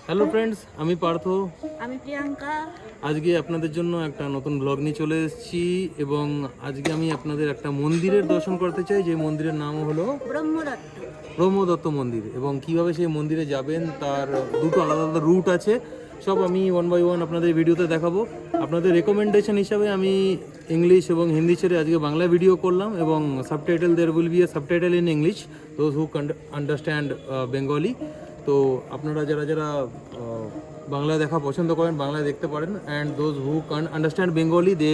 Hello friends, আমি পার্থ। আমি প্রিয়াঙ্কা। আজকে আপনাদের জন্য একটা নতুন ব্লগ নিয়ে চলে এসেছি এবং আজকে আমি আপনাদের একটা মন্দিরের দর্শন করতে চাই, যে মন্দিরের নাম হলো ব্রহ্মদত্ত। ব্রহ্মদত্ত মন্দির। এবং কিভাবে সেই মন্দিরে যাবেন তার দুটো আলাদা আলাদা রুট আছে, সব আমি ওয়ান বাই ওয়ান আপনাদের ভিডিওতে দেখাবো। আপনাদের রেকমেন্ডেশন হিসাবে আমি ইংলিশ এবং হিন্দি ছেড়ে আজকে বাংলা ভিডিও করলাম, এবং subtitle there will be a subtitle in English, those who understand Bengali. তো আপনারা যারা যারা বাংলা দেখা পছন্দ করেন বাংলায় দেখতে পারেন, and those who can understand Bengali they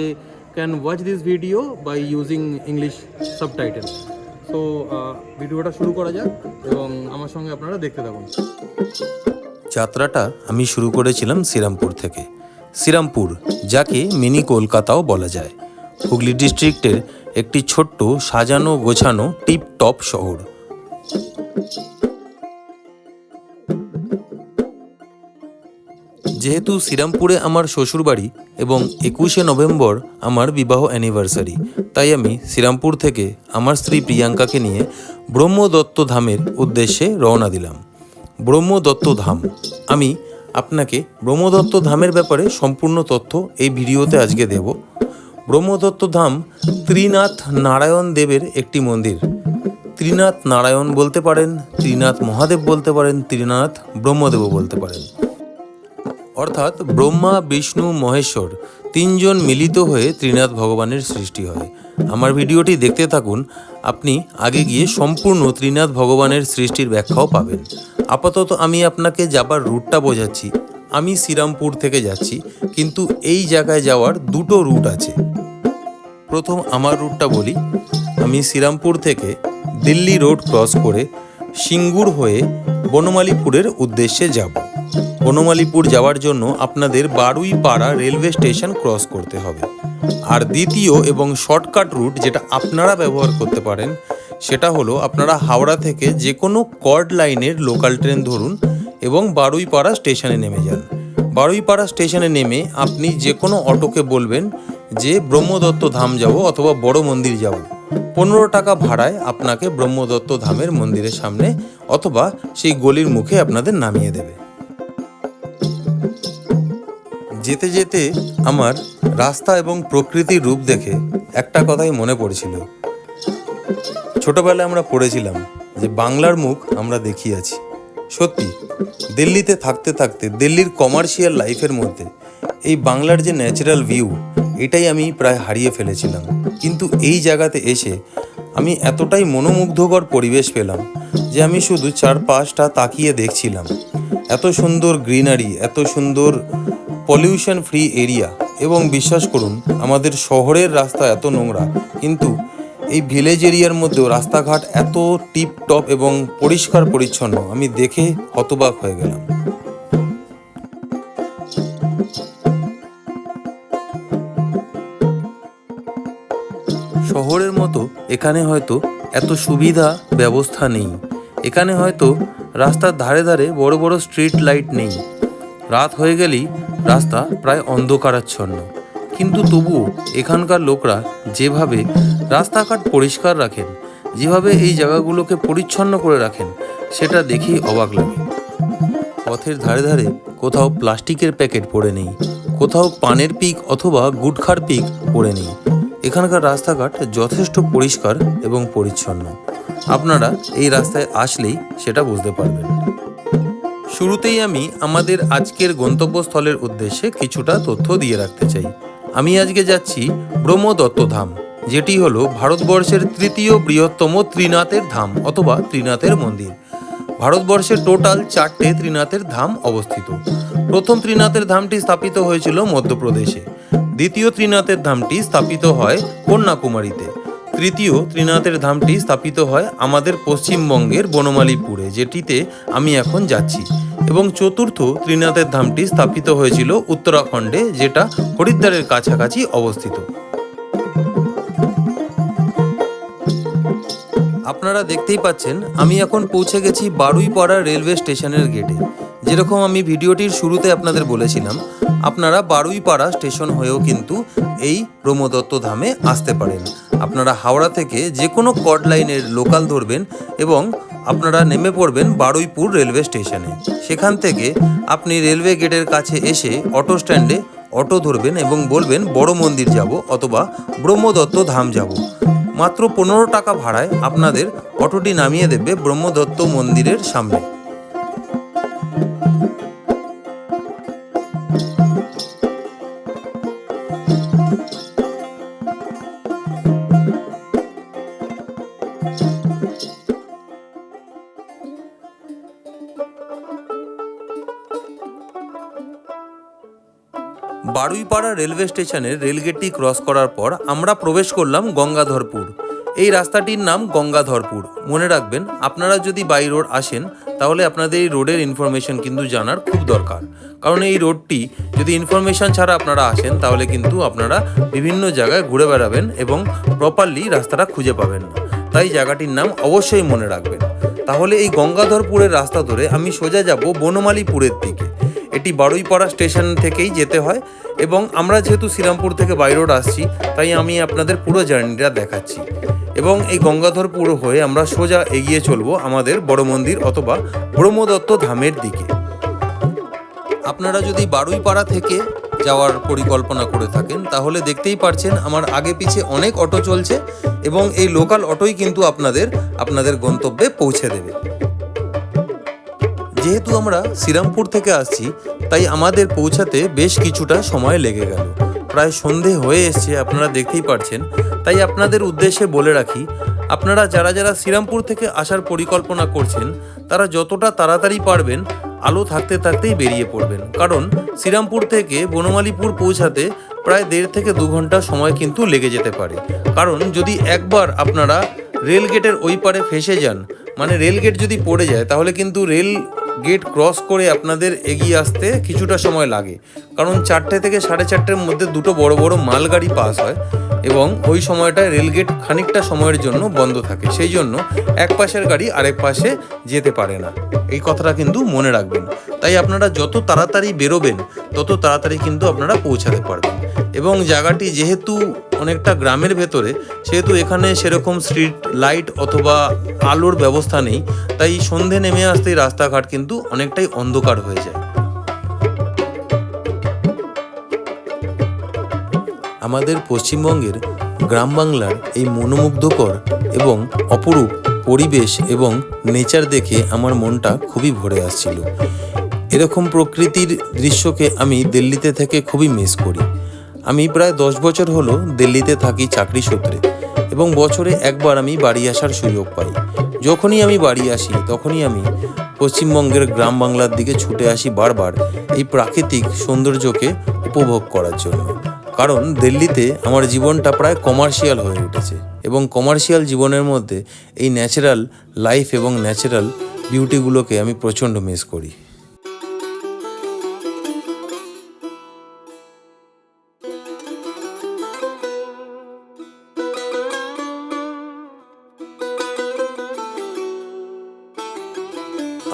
can watch this video by using English subtitle. তো ভিডিওটা শুরু করা যাক এবং আমার সঙ্গে আপনারা দেখতে থাকুন। যাত্রাটা আমি শুরু করেছিলাম শ্রীরামপুর থেকে। শ্রীরামপুর, যাকে মিনি কলকাতাও বলা যায়, হুগলি ডিস্ট্রিক্টের একটি ছোট্ট সাজানো গোছানো টিপ টপ শহর। যেহেতু শ্রীরামপুরে আমার শ্বশুরবাড়ি এবং 21শে নভেম্বর আমার বিবাহ অ্যানিভার্সারি, তাই আমি শ্রীরামপুর থেকে আমার স্ত্রী প্রিয়াঙ্কাকে নিয়ে ব্রহ্মদত্ত ধামের উদ্দেশ্যে রওনা দিলাম। ব্রহ্মদত্ত ধাম, আমি আপনাকে ব্রহ্মদত্ত ধামের ব্যাপারে সম্পূর্ণ তথ্য এই ভিডিওতে আজকে দেব। ব্রহ্মদত্ত ধাম ত্রিনাথ নারায়ণ দেবের একটি মন্দির। ত্রিনাথ নারায়ণ বলতে পারেন, ত্রিনাথ মহাদেব বলতে পারেন, ত্রিনাথ ব্রহ্মদেবও বলতে পারেন। অর্থাৎ ব্রহ্মা, বিষ্ণু, মহেশ্বর তিনজন মিলিত হয়ে ত্রিনাথ ভগবানের সৃষ্টি হয়। আমার ভিডিওটি দেখতে থাকুন, আপনি আগে গিয়ে সম্পূর্ণ ত্রিনাথ ভগবানের সৃষ্টির ব্যাখ্যাও পাবেন। আপাতত আমি আপনাকে যাবার রুটটা বোঝাচ্ছি। আমি শ্রীরামপুর থেকে যাচ্ছি, কিন্তু এই জায়গায় যাওয়ার দুটো রুট আছে। প্রথম আমার রুটটা বলি। আমি শ্রীরামপুর থেকে দিল্লি রোড ক্রস করে সিঙ্গুর হয়ে বনমালীপুরের উদ্দেশ্যে যাব। বনমালীপুর যাওয়ার জন্য আপনাদের বারুইপাড়া রেলওয়ে স্টেশন ক্রস করতে হবে। আর দ্বিতীয় এবং শর্টকাট রুট যেটা আপনারা ব্যবহার করতে পারেন, সেটা হলো আপনারা হাওড়া থেকে যে কোনো কর্ড লাইনের লোকাল ট্রেন ধরুন এবং বারুইপাড়া স্টেশনে নেমে যান। বারুইপাড়া স্টেশনে নেমে আপনি যে কোনো অটোকে বলবেন যে ব্রহ্মদত্ত ধাম যাব অথবা বড় মন্দির যাব। 15 টাকা ভাড়ায় আপনাকে ব্রহ্মদত্ত ধামের মন্দিরের সামনে অথবা সেই গলির মুখে আপনাদের নামিয়ে দেবে। যেতে যেতে আমার রাস্তা এবং প্রকৃতির রূপ দেখে একটা কথাই মনে পড়েছিল। ছোটবেলায় আমরা পড়েছিলাম যে বাংলার মুখ আমরা দেখিয়াছি। সত্যি, দিল্লিতে থাকতে থাকতে দিল্লির কমার্শিয়াল লাইফের মধ্যে এই বাংলার যে ন্যাচারাল ভিউ, এটাই আমি প্রায় হারিয়ে ফেলেছিলাম। কিন্তু এই জায়গাতে এসে আমি এতটাই মনোমুগ্ধকর পরিবেশ পেলাম যে আমি শুধু চারপাশটা তাকিয়ে দেখছিলাম। এত সুন্দর গ্রিনারি, এত সুন্দর পলিউশন ফ্রি এরিয়া, এবং বিশ্বাস করুন আমাদের শহরের রাস্তা এত নোংরা, কিন্তু এই ভিলেজ এরিয়ার মধ্যেও রাস্তাঘাট এত টিপ টপ এবং পরিষ্কার পরিচ্ছন্ন, আমি দেখে হতবাক হয়ে গেলাম। শহরের মতো এখানে হয়তো এত সুবিধা ব্যবস্থা নেই। এখানে হয়তো রাস্তার ধারে ধারে বড় বড় স্ট্রিট লাইট নেই। রাত হয়ে গেলেই রাস্তা প্রায় অন্ধকারাচ্ছন্ন, কিন্তু তবুও এখানকার লোকরা যেভাবে রাস্তাঘাট পরিষ্কার রাখেন, যেভাবে এই জায়গাগুলোকে পরিচ্ছন্ন করে রাখেন, সেটা দেখেই অবাক লাগে। পথের ধারে ধারে কোথাও প্লাস্টিকের প্যাকেট পড়ে নেই, কোথাও পানের পিক অথবা গুটখার পিক পড়ে নেই। এখানকার রাস্তাঘাট যথেষ্ট পরিষ্কার এবং পরিচ্ছন্ন। আপনারা এই রাস্তায় আসলেই সেটা বুঝতে পারবেন। শুরুতেই আমি আমাদের আজকের গন্তব্যস্থলের উদ্দেশ্যে কিছুটা তথ্য দিয়ে রাখতে চাই। আমি আজকে যাচ্ছি ব্রহ্মদত্ত ধাম, যেটি হলো ভারতবর্ষের তৃতীয় বৃহত্তম ত্রিনাথের ধাম অথবা ত্রিনাথের মন্দির। ভারতবর্ষে টোটাল 4টে ত্রিনাথের ধাম অবস্থিত। প্রথম ত্রিনাথের ধামটি স্থাপিত হয়েছিল মধ্যপ্রদেশে। দ্বিতীয় ত্রিনাথের ধামটি স্থাপিত হয় কন্যাকুমারীতে। তৃতীয় ত্রিনাথের ধামটি স্থাপিত হয় আমাদের পশ্চিমবঙ্গের বনমালীপুরে, যেটিতে আমি এখন যাচ্ছি। এবং চতুর্থ ত্রিনাথের ধামটি স্থাপিত হয়েছিল উত্তরাখণ্ডে, যেটা হরিদ্বারের কাছাকাছি অবস্থিত। আপনারা দেখতেই পাচ্ছেন আমি এখন পৌঁছে গেছি বারুইপাড়া রেলওয়ে স্টেশনের গেটে। যেরকম আমি ভিডিওটির শুরুতে আপনাদের বলেছিলাম, আপনারা বারুইপাড়া স্টেশন হয়েও কিন্তু এই ব্রহ্মদত্ত ধামে আসতে পারেন। আপনারা হাওড়া থেকে যে কোনো কর্ড লাইনের লোকাল ধরবেন এবং আপনারা নেমে পড়বেন বারুইপুর রেলওয়ে স্টেশনে। সেখান থেকে আপনি রেলওয়ে গেটের কাছে এসে অটো স্ট্যান্ডে অটো ধরবেন এবং বলবেন বড় মন্দির যাব অথবা ব্রহ্মদত্ত ধাম যাব। মাত্র 15 টাকা ভাড়ায় আপনাদের অটোটি নামিয়ে দেবে ব্রহ্মদত্ত মন্দিরের সামনে। বারুইপাড়া রেলওয়ে স্টেশনের রেলগেটটি ক্রস করার পর আমরা প্রবেশ করলাম গঙ্গাধরপুর। এই রাস্তাটির নাম গঙ্গাধরপুর। মনে রাখবেন, আপনারা যদি বাই রোড আসেন তাহলে আপনাদের এই রোডের ইনফরমেশন কিন্তু জানার খুব দরকার, কারণ এই রোডটি যদি ইনফরমেশন ছাড়া আপনারা আসেন তাহলে কিন্তু আপনারা বিভিন্ন জায়গায় ঘুরে বেড়াবেন এবং প্রপারলি রাস্তাটা খুঁজে পাবেন না। তাই জায়গাটির নাম অবশ্যই মনে রাখবেন। তাহলে এই গঙ্গাধরপুরের রাস্তা ধরে আমি সোজা যাব বনমালীপুরের দিকে। এটি বারুইপাড়া স্টেশন থেকেই যেতে হয় এবং আমরা যেহেতু শ্রীরামপুর থেকে বাই রোড আসছি তাই আমি আপনাদের পুরো জার্নিটা দেখাচ্ছি। এবং এই গঙ্গাধরপুর হয়ে আমরা সোজা এগিয়ে চলবো আমাদের বড় মন্দির অথবা ব্রহ্মদত্ত ধামের দিকে। আপনারা যদি বারুইপাড়া থেকে যাওয়ার পরিকল্পনা করে থাকেন তাহলে দেখতেই পারছেন আমার আগে পিছে অনেক অটো চলছে এবং এই লোকাল অটোই কিন্তু আপনাদের গন্তব্যে পৌঁছে দেবে। যেহেতু আমরা শ্রীরামপুর থেকে আসছি তাই আমাদের পৌঁছাতে বেশ কিছুটা সময় লেগে গেল। প্রায় সন্ধে হয়ে এসছে, আপনারা দেখতেই পারছেন। তাই আপনাদের উদ্দেশ্যে বলে রাখি, আপনারা যারা শ্রীরামপুর থেকে আসার পরিকল্পনা করছেন তারা যতটা তাড়াতাড়ি পারবেন আলো থাকতে থাকতেই বেরিয়ে পড়বেন, কারণ শ্রীরামপুর থেকে বনমালীপুর পৌঁছাতে প্রায় 1.5 থেকে 2 ঘন্টা সময় কিন্তু লেগে যেতে পারে। কারণ যদি একবার আপনারা রেল গেটের ওই পারে ফেসে যান, মানে রেল গেট যদি পড়ে যায় তাহলে কিন্তু রেল গেট ক্রস করে আপনাদের এগিয়ে আসতে কিছুটা সময় লাগে, কারণ 4টে থেকে 4:30-র মধ্যে 2টো বড় বড় মালগাড়ি পাস হয় এবং ওই সময়টায় রেলগেট খানিকটা সময়ের জন্য বন্ধ থাকে। সেই জন্য এক পাশের গাড়ি আরেক পাশে যেতে পারে না, এই কথাটা কিন্তু মনে রাখবেন। তাই আপনারা যত তাড়াতাড়ি বেরোবেন তত তাড়াতাড়ি কিন্তু আপনারা পৌঁছাতে পারবেন। এবং জায়গাটি যেহেতু অনেকটা গ্রামের ভেতরে, সেহেতু এখানে সেরকম স্ট্রিট লাইট অথবা আলোর ব্যবস্থা নেই, তাই সন্ধে নেমে আসতেই রাস্তাঘাট কিন্তু অনেকটাই অন্ধকার হয়ে যায়। আমাদের পশ্চিমবঙ্গের গ্রাম বাংলার এই মনোমুগ্ধকর এবং অপরূপ পরিবেশ এবং নেচার দেখে আমার মনটা খুবই ভরে আসছিল। এরকম প্রকৃতির দৃশ্যকে আমি দিল্লিতে থেকে খুবই মিস করি। আমি প্রায় 10 বছর হলো দিল্লিতে থাকি চাকরি সূত্রে এবং বছরে একবার আমি বাড়ি আসার সুযোগ পাই। যখনই আমি বাড়ি আসি তখনই আমি পশ্চিমবঙ্গের গ্রাম বাংলার দিকে ছুটে আসি বারবার এই প্রাকৃতিক সৌন্দর্যকে উপভোগ করার জন্য। কারণ দিল্লিতে আমার জীবনটা প্রায় কমার্শিয়াল হয়ে উঠেছে এবং কমার্শিয়াল জীবনের মধ্যে এই ন্যাচারাল লাইফ এবং ন্যাচারাল বিউটিগুলোকে আমি প্রচণ্ড মিস করি।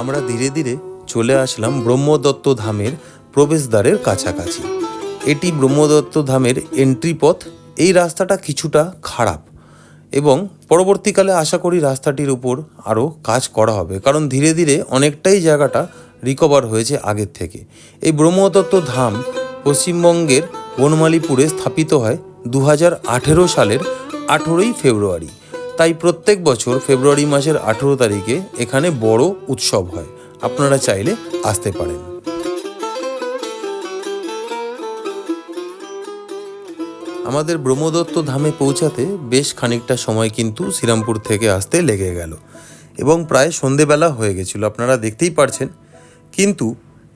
আমরা ধীরে ধীরে চলে আসলাম ব্রহ্মদত্ত ধামের প্রবেশদ্বারের কাছাকাছি। এটি ব্রহ্মদত্ত ধামের এন্ট্রি পথ। এই রাস্তাটা কিছুটা খারাপ এবং পরবর্তীকালে আশা করি রাস্তাটির উপর আরও কাজ করা হবে, কারণ ধীরে ধীরে অনেকটাই জায়গাটা রিকভার হয়েছে আগের থেকে। এই ব্রহ্মদত্ত ধাম পশ্চিমবঙ্গের বনমালীপুরে স্থাপিত হয় 2018 সালের 18ই ফেব্রুয়ারি। তাই প্রত্যেক বছর ফেব্রুয়ারি মাসের 18 তারিখে এখানে বড় উৎসব হয়। আপনারা চাইলে আসতে পারেন। আমাদের ব্রহ্মদত্ত ধামে পৌঁছাতে বেশ খানিকটা সময় কিন্তু শ্রীরামপুর থেকে আসতে লেগে গেল এবং প্রায় সন্ধেবেলা হয়ে গেছিল, আপনারা দেখতেই পারছেন। কিন্তু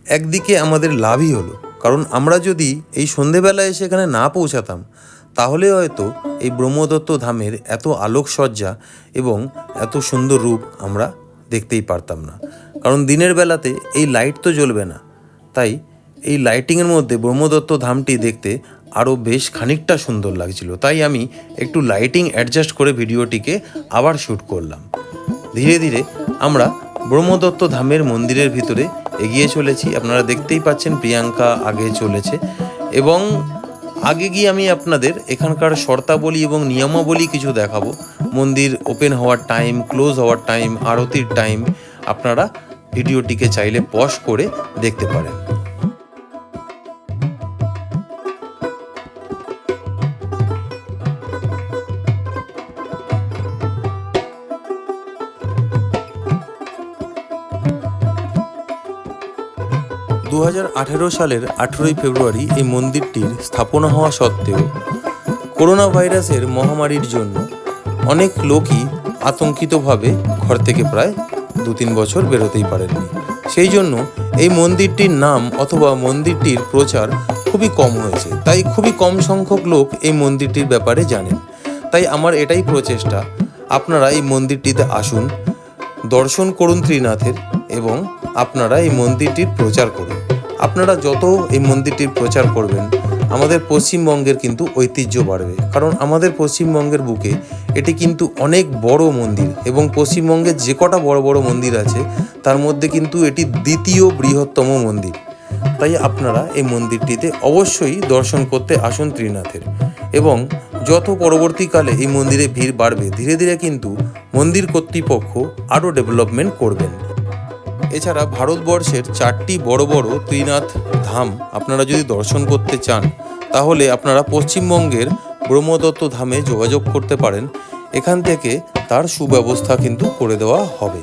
একদিকে আমাদের লাভই হলো, কারণ আমরা যদি এই সন্ধেবেলা এসে এখানে না পৌঁছাতাম তাহলে হয়তো এই ব্রহ্মদত্ত ধামের এত আলোকসজ্জা এবং এত সুন্দর রূপ আমরা দেখতেই পারতাম না, কারণ দিনের বেলাতে এই লাইট তো জ্বলবে না। তাই এই লাইটিংয়ের মধ্যে ব্রহ্মদত্ত ধামটি দেখতে আরও বেশ খানিকটা সুন্দর লাগছিল। তাই আমি একটু লাইটিং অ্যাডজাস্ট করে ভিডিওটিকে আবার শ্যুট করলাম। ধীরে ধীরে আমরা ব্রহ্মদত্ত ধামের মন্দিরের ভিতরে এগিয়ে চলেছি। আপনারা দেখতেই পাচ্ছেন প্রিয়াঙ্কা আগে চলেছে এবং আগে গিয়ে আমি আপনাদের এখানকার শর্তাবলী এবং নিয়মাবলী কিছু দেখাবো। মন্দির ওপেন হওয়ার টাইম, ক্লোজ হওয়ার টাইম, আরতির টাইম আপনারা ভিডিওটিকে চাইলে পজ করে দেখতে পারেন। দু সালের 18 ফেব্রুয়ারি এই মন্দিরটির স্থাপনা হওয়া সত্ত্বেও করোনা ভাইরাসের মহামারীর জন্য অনেক লোকই আতঙ্কিতভাবে ঘর থেকে প্রায় 2-3 বছর বেরোতেই পারেননি। সেই জন্য এই মন্দিরটির নাম অথবা মন্দিরটির প্রচার খুবই কম হয়েছে, তাই খুবই কম সংখ্যক লোক এই মন্দিরটির ব্যাপারে জানেন। তাই আমার এটাই প্রচেষ্টা, আপনারা এই মন্দিরটিতে আসুন, দর্শন করুন ত্রিনাথের এবং আপনারা এই মন্দিরটির প্রচার করুন। আপনারা যত এই মন্দিরটির প্রচার করবেন আমাদের পশ্চিমবঙ্গের কিন্তু ঐতিহ্য বাড়বে, কারণ আমাদের পশ্চিমবঙ্গের বুকে এটি কিন্তু অনেক বড় মন্দির এবং পশ্চিমবঙ্গের যে কটা বড় বড় মন্দির আছে তার মধ্যে কিন্তু এটি দ্বিতীয় বৃহত্তম মন্দির। তাই আপনারা এই মন্দিরটিতে অবশ্যই দর্শন করতে আসুন ত্রিনাথের। এবং যত পরবর্তীকালে এই মন্দিরে ভিড় বাড়বে, ধীরে ধীরে কিন্তু মন্দির কর্তৃপক্ষ আরও ডেভেলপমেন্ট করবেন। এছাড়া ভারতবর্ষের 4টি বড় বড় ত্রিনাথ ধাম আপনারা যদি দর্শন করতে চান তাহলে আপনারা পশ্চিমবঙ্গের ব্রহ্মদত্ত ধামে যোগাযোগ করতে পারেন। এখান থেকে তার সুব্যবস্থা কিন্তু করে দেওয়া হবে।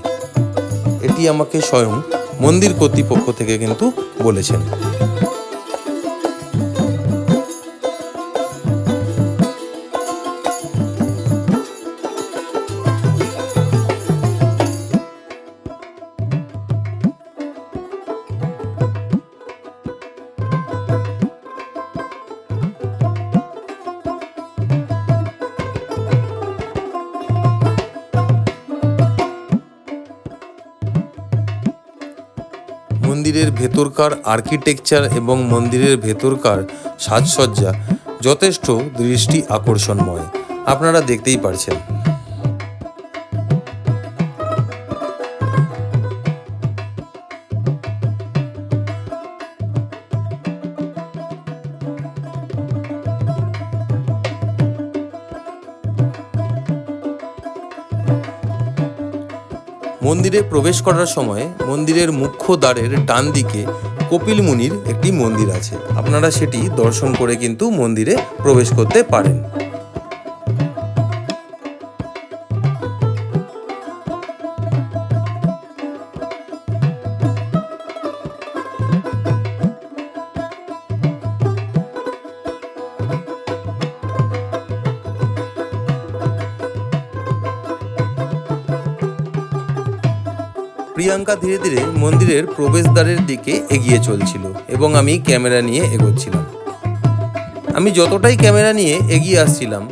এটি আমাকে স্বয়ং মন্দির কর্তৃপক্ষ থেকে কিন্তু বলেছেন। মন্দিরের ভেতরকার আর্কিটেকচার এবং মন্দিরের ভেতরকার সাজসজ্জা যথেষ্ট দৃষ্টি আকর্ষণময়, আপনারা দেখতেই পারছেন। মন্দিরে প্রবেশ করার সময় মন্দিরের মুখ্য দ্বারের ডান দিকে কপিল মুনির একটি মন্দির আছে, আপনারা সেটি দর্শন করে কিন্তু মন্দিরে প্রবেশ করতে পারেন। প্রিয়াঙ্কা ধীরে ধীরে মন্দিরের প্রবেশদ্বারের দিকে এগিয়ে চলছিল এবং আমি ক্যামেরা নিয়ে এগোচ্ছিলাম। আমি যতটাই ক্যামেরা নিয়ে এগিয়ে আসছিলাম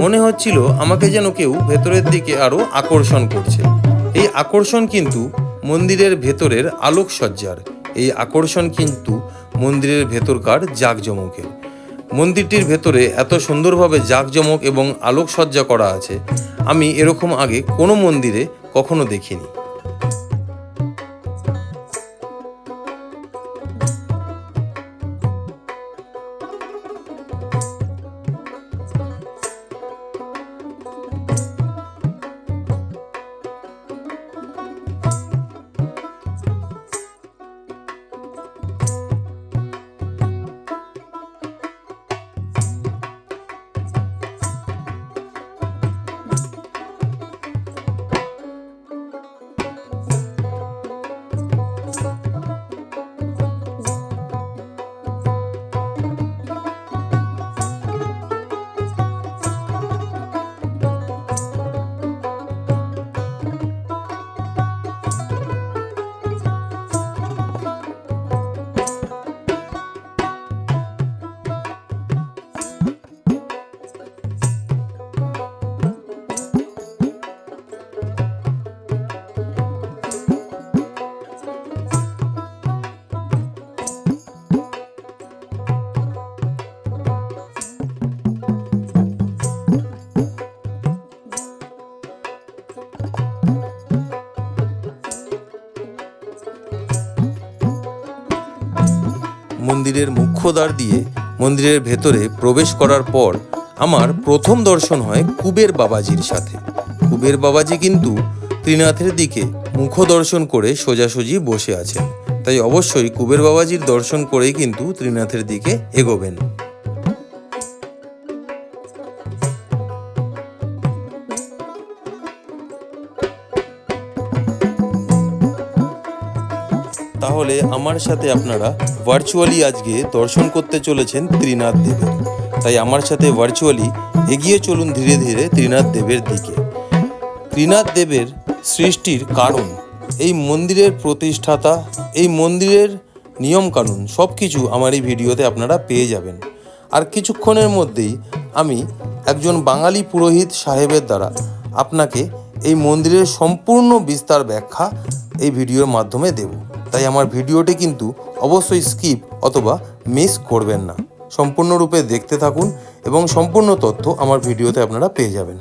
মনে হচ্ছিল আমাকে যেন কেউ ভেতরের দিকে আরও আকর্ষণ করছে। এই আকর্ষণ কিন্তু মন্দিরের ভেতরের আলোকসজ্জার, এই আকর্ষণ কিন্তু মন্দিরের ভেতরকার জাঁকজমকের। মন্দিরটির ভেতরে এত সুন্দরভাবে জাঁকজমক এবং আলোকসজ্জা করা আছে, আমি এরকম আগে কোনো মন্দিরে কখনো দেখিনি। মন্দিরের মুখ্য দ্বার দিয়ে মন্দিরের ভেতরে প্রবেশ করার পর আমার প্রথম দর্শন হয় কুবের বাবাজির সাথে। কুবের বাবাজি কিন্তু ত্রিনাথের দিকে মুখ দর্শন করে সোজাসুজি বসে আছেন, তাই অবশ্যই কুবের বাবাজির দর্শন করেই কিন্তু ত্রিনাথের দিকে এগোবেন। তাহলে আমার সাথে আপনারা ভার্চুয়ালি আজকে দর্শন করতে চলেছেন ত্রিনাথ দেবের, তাই আমার সাথে ভার্চুয়ালি এগিয়ে চলুন ধীরে ধীরে ত্রিনাথ দেবের দিকে। ত্রিনাথ দেবের সৃষ্টির কারণ, এই মন্দিরের প্রতিষ্ঠাতা, এই মন্দিরের নিয়মকানুন সব কিছু আমার এই ভিডিওতে আপনারা পেয়ে যাবেন। আর কিছুক্ষণের মধ্যেই আমি একজন বাঙালি পুরোহিত সাহেবের দ্বারা আপনাকে এই মন্দিরের সম্পূর্ণ বিস্তার ব্যাখ্যা এই ভিডিওর মাধ্যমে দেব, তাই আমার ভিডিওটি কিন্তু অবশ্যই স্কিপ অথবা মিস করবেন না, সম্পূর্ণরূপে দেখতে থাকুন এবং সম্পূর্ণ তথ্য আমার ভিডিওতে আপনারা পেয়ে যাবেন।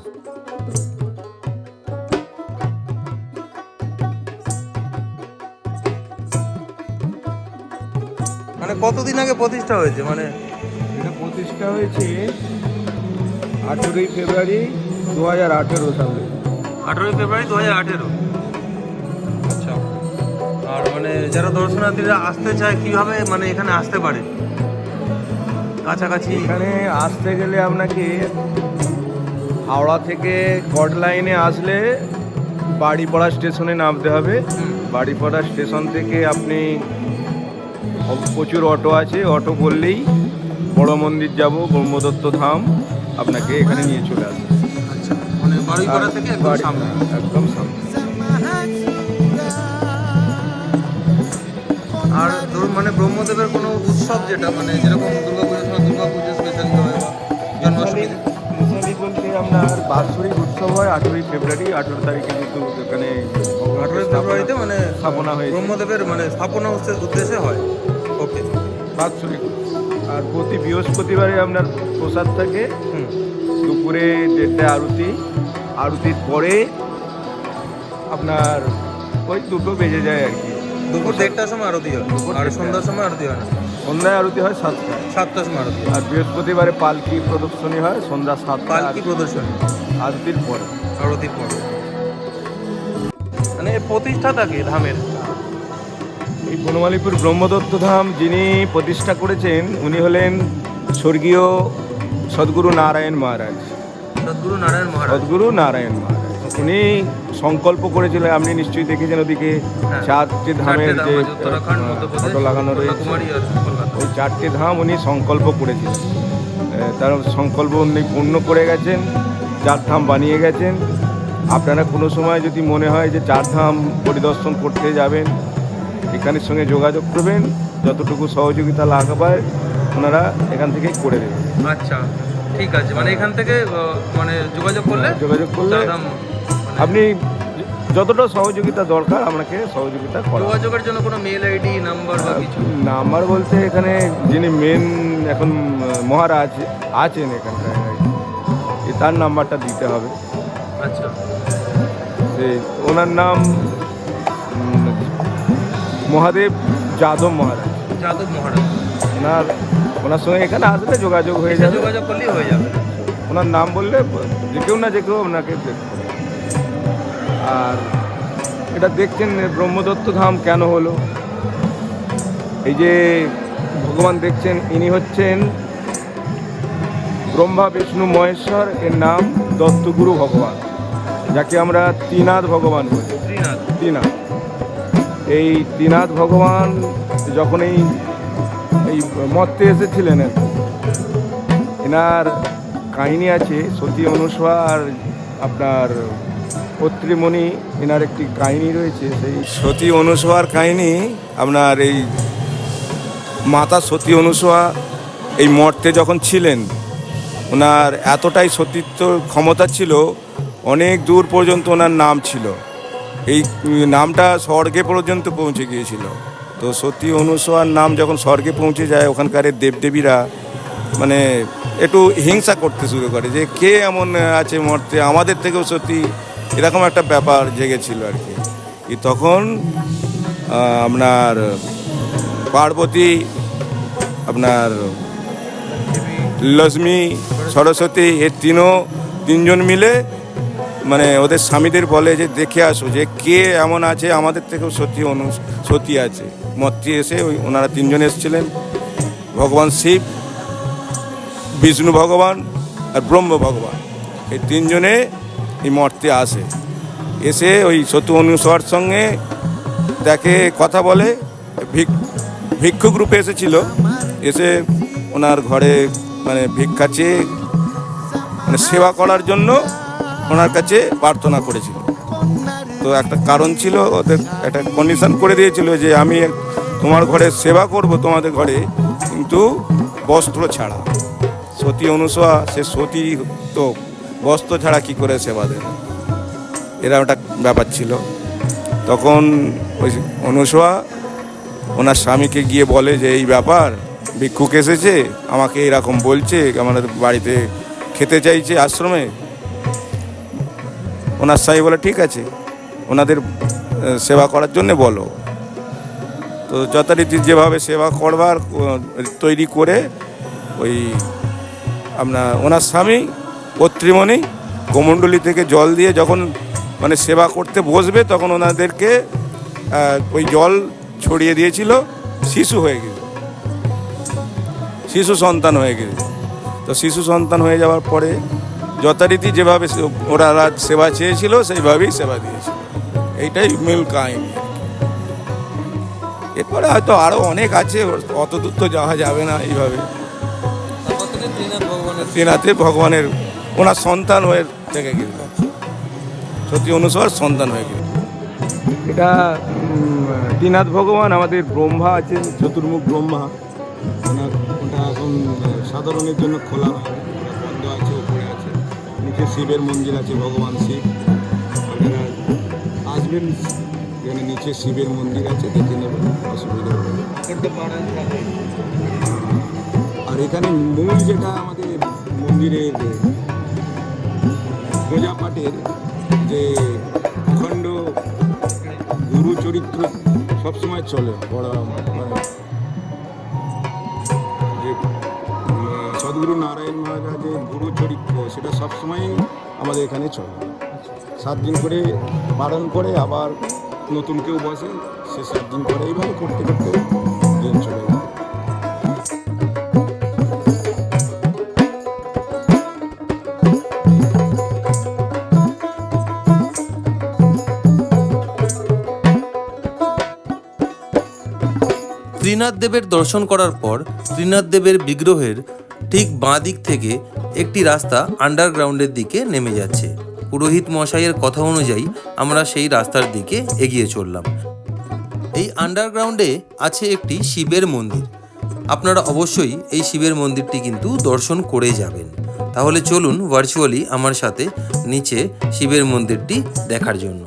মানে কতদিন আগে প্রতিষ্ঠা হয়েছে? মানে এটা প্রতিষ্ঠা হয়েছে 18ই ফেব্রুয়ারি 2018 সালে। 18ই ফেব্রুয়ারি 2018। আচ্ছা, আর মানে যারা দর্শনার্থীরা আসতে চায় কিভাবে মানে এখানে আসতে পারে? কাছাকাছি এখানে আসতে গেলে আপনাকে হাওড়া থেকে কট লাইনে আসলে বাড়িপাড়া স্টেশনে নামতে হবে। বাড়িপাড়া স্টেশন থেকে আপনি প্রচুর অটো আছে, অটো বললেই বড় মন্দির যাব, ব্রহ্মদত্ত ধাম, আপনাকে এখানে নিয়ে চলে আসবে। আচ্ছা, মানে বাড়িপাড়া থেকে একদম সামনে। একদম সামনে। আর ধরুন মানে ব্রহ্মদেবের কোনো উৎসব যেটা মানে যেরকম দুর্গাপুজোর সময় দুর্গাপুজো স্পেশালি হয় বা জন্মাষ্টমীতে, স্পেশালি বলতে আপনার বাৎসরিক উৎসব হয় 18ই ফেব্রুয়ারি, 18 তারিখে কিন্তু এখানে 18ই ফেব্রুয়ারিতে মানে স্থাপনা হয়েছে। ব্রহ্মদেবের মানে স্থাপনা উদ্দেশ্যে হয়। ওকে, বাৎসরিক। আর প্রতি বৃহস্পতিবারে আপনার প্রসাদ থাকে, হুম, দুপুরে 1:30 আরতি, আরতির পরে আপনার ওই 2টো বেজে যায় আর কি। দুপুর 1:30টার সময় আরতি হয়, দুপুর আর 1:30 সন্ধ্যার সময় আরতি হয় না, সন্ধ্যায় আরতি হয় 7টায়। 7টার সময় আরতি হয়। আর বৃহস্পতিবারে পালকি প্রদর্শনী হয় সন্ধ্যা 7টায়, পালকি প্রদর্শনী আরতির পরে। আরতির পরে। মানে এর প্রতিষ্ঠাতাকে ধামের, এই বনমালীপুর ব্রহ্মদত্ত ধাম যিনি প্রতিষ্ঠা করেছেন উনি হলেন স্বর্গীয় সদ্গুরু নারায়ণ মহারাজ। সদ্গুরু নারায়ণ মহারাজ। সদ্গুরু নারায়ণ মহারাজ উনি সংকল্প করেছিলেন, আপনি নিশ্চয়ই দেখেছেন ওদিকে হ্যাঁ, 4টে ধামের চারটে ধাম যে আছে, উত্তরাখণ্ড, মধ্যপ্রদেশ, ফটো লাগানো রয়েছে, কন্যাকুমারী আর কলকাতা। ওই 4টে ধাম উনি সংকল্প করেছিলেন। তার সংকল্প উনি পূর্ণ করে গেছেন, 4 ধাম বানিয়ে গেছেন। আপনারা কোনো সময় যদি মনে হয় যে 4 ধাম পরিদর্শন করতে যাবেন, এখানের সঙ্গে যোগাযোগ করবেন, যতটুকু সহযোগিতা লাগবে ওনারা এখান থেকেই করে দেবেন। আচ্ছা, ঠিক আছে, মানে এখান থেকে মানে যোগাযোগ করলে চারধাম মানে আপনি যতটা সহযোগিতা দরকার আপনাকে সহযোগিতা করা। যোগাযোগের জন্য কোনো মেল আইডি নাম্বার বা কিছু? নাম্বার বলতে এখানে যিনি মেন এখন মহারাজ আছেন এখানকার, তার নাম্বারটা দিতে হবে। আচ্ছা, যে ওনার নাম মহাদেব যাদব মহারাজ। যাদব মহারাজ। ওনার সঙ্গে এখানে আসলে যোগাযোগ হয়ে এসে যাবে, যোগাযোগ করলেই হয়ে যাবে। ওনার নাম বললে যে কেউ না যে কেউ আপনাকে দেখতে। আর এটা দেখছেন ব্রহ্মদত্ত ধাম কেন হলো, এই যে ভগবান দেখছেন ইনি হচ্ছেন ব্রহ্মা বিষ্ণু মহেশ্বর, এর নাম দত্তগুরু ভগবান, যাকে আমরা ত্রিনাথ ভগবান বলি। ত্রিনাথ। এই ত্রিনাথ ভগবান যখন এই মর্তে এসেছিলেন, এনার কাহিনী আছে সতী অনুসূয়া আর আপনার অত্রিমণি, এনার একটি কাহিনী রয়েছে। সেই সতী অনুসূয়ার কাহিনী আপনার এই মাতা সতী অনুসূয়া এই মর্তে যখন ছিলেন, ওনার এতটাই সতীত্ব ক্ষমতা ছিল, অনেক দূর পর্যন্ত ওনার নাম ছিল, এই নামটা স্বর্গে পর্যন্ত পৌঁছে গিয়েছিল। তো সতী অনুসূয়ার নাম যখন স্বর্গে পৌঁছে যায়, ওখানকার দেবদেবীরা মানে একটু হিংসা করতে শুরু করে যে কে এমন আছে মর্তে আমাদের থেকেও সতী, এরকম একটা ব্যাপার জেগেছিল আর কি। তখন আপনার পার্বতী আপনার লক্ষ্মী, সরস্বতী, তিনজন মিলে মানে ওদের স্বামীদের বলে যে দেখে আসো যে কে এমন আছে আমাদের থেকেও সতী আছে। মর্তে এসে ওনারা তিনজন এসেছিলেন, ভগবান শিব, বিষ্ণু ভগবান আর ব্রহ্ম ভগবান, এই তিনজনে এই মর্তে আসে। এসে ওই সতী অনুসূয়ার সঙ্গে দেখে, কথা বলে। ভিক্ষুক রূপে এসেছিল, এসে ওনার ঘরে মানে ভিক্ষা চেয়ে মানে সেবা করার জন্য ওনার কাছে প্রার্থনা করেছিল। তো একটা কারণ ছিল, ওদের একটা কন্ডিশন করে দিয়েছিল যে আমি তোমার ঘরে সেবা করব, তোমাদের ঘরে, কিন্তু বস্ত্র ছাড়া। সতী অনুসূয়া, সে সতী তো বস্ত্র ছাড়া কি করে সেবা দেবে, এরা একটা ব্যাপার ছিল। তখন ওই অনুসূয়া ওনার স্বামীকে গিয়ে বলে যে এই ব্যাপার, ভিক্ষুক এসেছে, আমাকে এরকম বলছে, আমাদের বাড়িতে খেতে চাইছে আশ্রমে। ওনার স্বামী বলে ঠিক আছে, ওনাদের সেবা করার জন্য বলো। তো যথারীতি যেভাবে সেবা করবার তৈরি করে ওই ওনার স্বামী অত্রিমণি কমণ্ডলী থেকে জল দিয়ে যখন মানে সেবা করতে বসবে, তখন ওনাদেরকে ওই জল ছড়িয়ে দিয়েছিল, শিশু হয়ে গেছে, শিশু সন্তান হয়ে গেছে। তো শিশু সন্তান হয়ে যাওয়ার পরে যথারীতি যেভাবে ওরা সেবা চেয়েছিল সেইভাবেই সেবা দিয়েছিল। এইটাই মূল কাহিনী। এরপরে হয়তো আরও অনেক আছে, অত দূর তো যাওয়া যাবে না এইভাবে। ত্রিনাথে ভগবানের ওনার সন্তান হয়ে থেকে গেল, সতী অনুসূয়ার সন্তান হয়ে গেল। এটা ত্রিনাথ ভগবান, আমাদের ব্রহ্মা আছেন, চতুর্মুখ ব্রহ্মা। ওটা এখন সাধারণের জন্য খোলা হয়, বন্ধ আছে, উপরে আছে। নিচে শিবের মন্দির আছে, ভগবান শিব। আপনারা আসবেন, এখানে নিচে শিবের মন্দির আছে, দেখে নেবেন, অসুবিধা হবে না। আর এখানে মূল যেটা আমাদের মন্দিরের পূজা পাঠের যে অখণ্ড গুরু চরিত্র সবসময় চলে, বড় মানে যে সদ্গুরু নারায়ণ মহারাজের গুরু চরিত্র, সেটা সবসময় আমাদের এখানে চলে। 7 দিন করে পালন করে, আবার নতুন কেউ বসে, সে 7 দিন করে, এইভাবে করতে করতে দিন চলে যায়। ত্রিনাথ দেবের দর্শন করার পর ত্রিনাথ দেবের বিগ্রহের ঠিক বাঁ দিক থেকে একটি রাস্তা আন্ডারগ্রাউন্ডের দিকে নেমে যাচ্ছে। পুরোহিত মশাইয়ের কথা অনুযায়ী আমরা সেই রাস্তার দিকে এগিয়ে চললাম। এই আন্ডারগ্রাউন্ডে আছে একটি শিবের মন্দির। আপনারা অবশ্যই এই শিবের মন্দিরটি কিন্তু দর্শন করে যাবেন। তাহলে চলুন ভার্চুয়ালি আমার সাথে নিচে শিবের মন্দিরটি দেখার জন্য।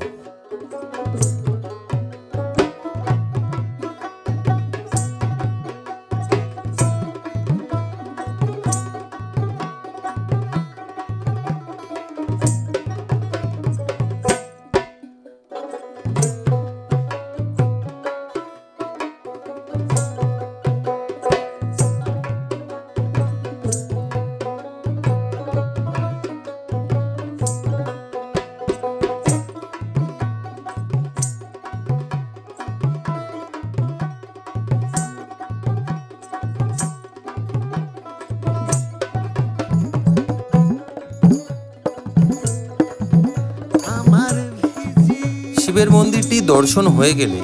শিবের মন্দিরটি দর্শন হয়ে গেলে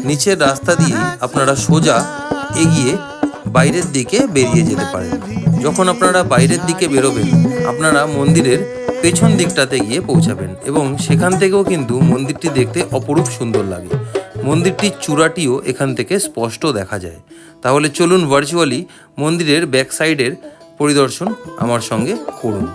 নিচের রাস্তা দিয়ে আপনারা সোজা এগিয়ে বাইরের দিকে বেরিয়ে যেতে পারেন। যখন আপনারা বাইরের দিকে বেরোবেন, আপনারা মন্দিরের পেছন দিকটাতে গিয়ে পৌঁছাবেন এবং সেখান থেকেও কিন্তু মন্দিরটি দেখতে অপরূপ সুন্দর লাগে। মন্দিরটির চূড়াটিও এখান থেকে স্পষ্ট দেখা যায়। তাহলে চলুন ভার্চুয়ালি মন্দিরের ব্যাক সাইডের পরিদর্শন আমার সঙ্গে করুন।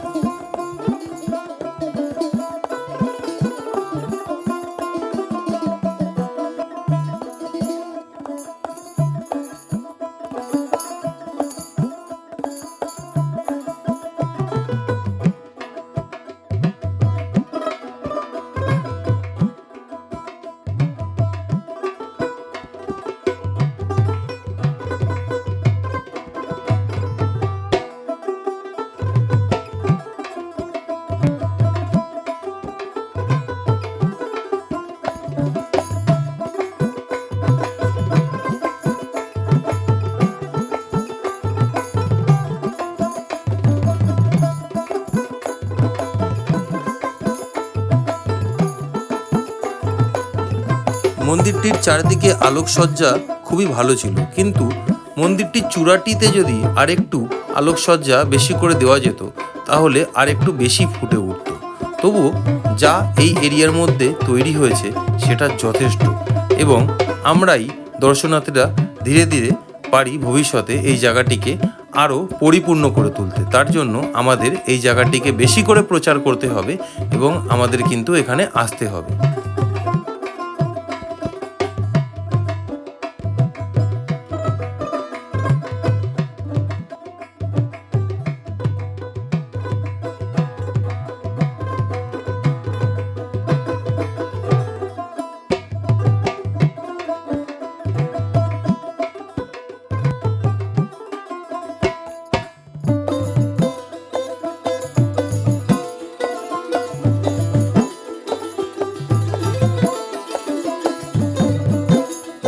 মন্দিরটির চারদিকে আলোকসজ্জা খুবই ভালো ছিল, কিন্তু মন্দিরটির চূড়াটিতে যদি আরেকটু আলোকসজ্জা বেশি করে দেওয়া যেত তাহলে আরেকটু বেশি ফুটে উঠত। তবুও যা এই এরিয়ার মধ্যে তৈরি হয়েছে সেটা যথেষ্ট, এবং আমরাই দর্শনার্থীরা ধীরে ধীরে পারি ভবিষ্যতে এই জায়গাটিকে আরও পরিপূর্ণ করে তুলতে। তার জন্য আমাদের এই জায়গাটিকে বেশি করে প্রচার করতে হবে এবং আমাদের কিন্তু এখানে আসতে হবে।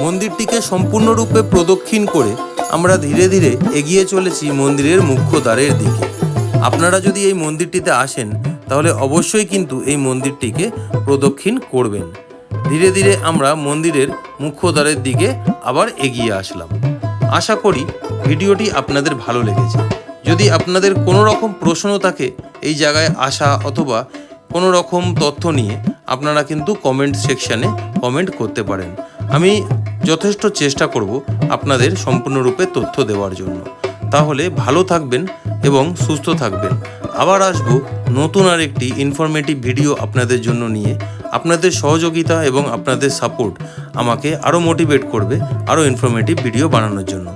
মন্দিরটিকে সম্পূর্ণরূপে প্রদক্ষিণ করে আমরা ধীরে ধীরে এগিয়ে চলেছি মন্দিরের মুখ্য দ্বারের দিকে। আপনারা যদি এই মন্দিরটিতে আসেন তাহলে অবশ্যই কিন্তু এই মন্দিরটিকে প্রদক্ষিণ করবেন। ধীরে ধীরে আমরা মন্দিরের মুখ্য দ্বারের দিকে আবার এগিয়ে আসলাম। আশা করি ভিডিওটি আপনাদের ভালো লেগেছে। যদি আপনাদের কোনো রকম প্রশ্ন থাকে এই জায়গায় আসা অথবা কোনো রকম তথ্য নিয়ে, আপনারা কিন্তু কমেন্ট সেকশানে কমেন্ট করতে পারেন। আমি যথেষ্ট চেষ্টা করব আপনাদের সম্পূর্ণরূপে তথ্য দেওয়ার জন্য। তাহলে ভালো থাকবেন এবং সুস্থ থাকবেন। আবার আসবো নতুন আরেকটি ইনফরমেটিভ ভিডিও আপনাদের জন্য নিয়ে। আপনাদের সহযোগিতা এবং আপনাদের সাপোর্ট আমাকে আরও মোটিভেট করবে আরও ইনফরমেটিভ ভিডিও বানানোর জন্য।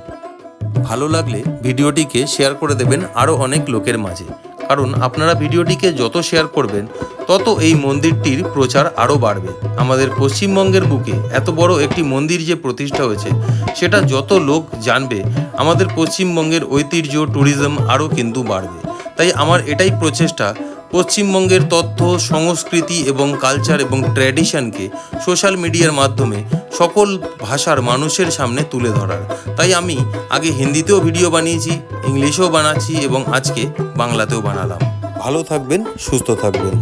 ভালো লাগলে ভিডিওটিকে শেয়ার করে দেবেন আরও অনেক লোকের মাঝে, কারণ আপনারা ভিডিওটিকে যত শেয়ার করবেন তত এই মন্দিরটির প্রচার আরও বাড়বে। আমাদের পশ্চিমবঙ্গের বুকে এত বড় একটি মন্দির যে প্রতিষ্ঠা হয়েছে সেটা যত লোক জানবে, আমাদের পশ্চিমবঙ্গের ঐতিহ্য ট্যুরিজম আরও কিন্তু বাড়বে। তাই আমার এটাই প্রচেষ্টা, পশ্চিমবঙ্গের তথ্য, সংস্কৃতি এবং কালচার এবং ট্র্যাডিশনকে সোশ্যাল মিডিয়ার মাধ্যমে সকল ভাষার মানুষের সামনে তুলে ধরার। তাই আমি আগে হিন্দিতেও ভিডিও বানিয়েছি, ইংলিশেও বানাচ্ছি এবং আজকে বাংলাতেও বানালাম। ভালো থাকবেন, সুস্থ থাকবেন।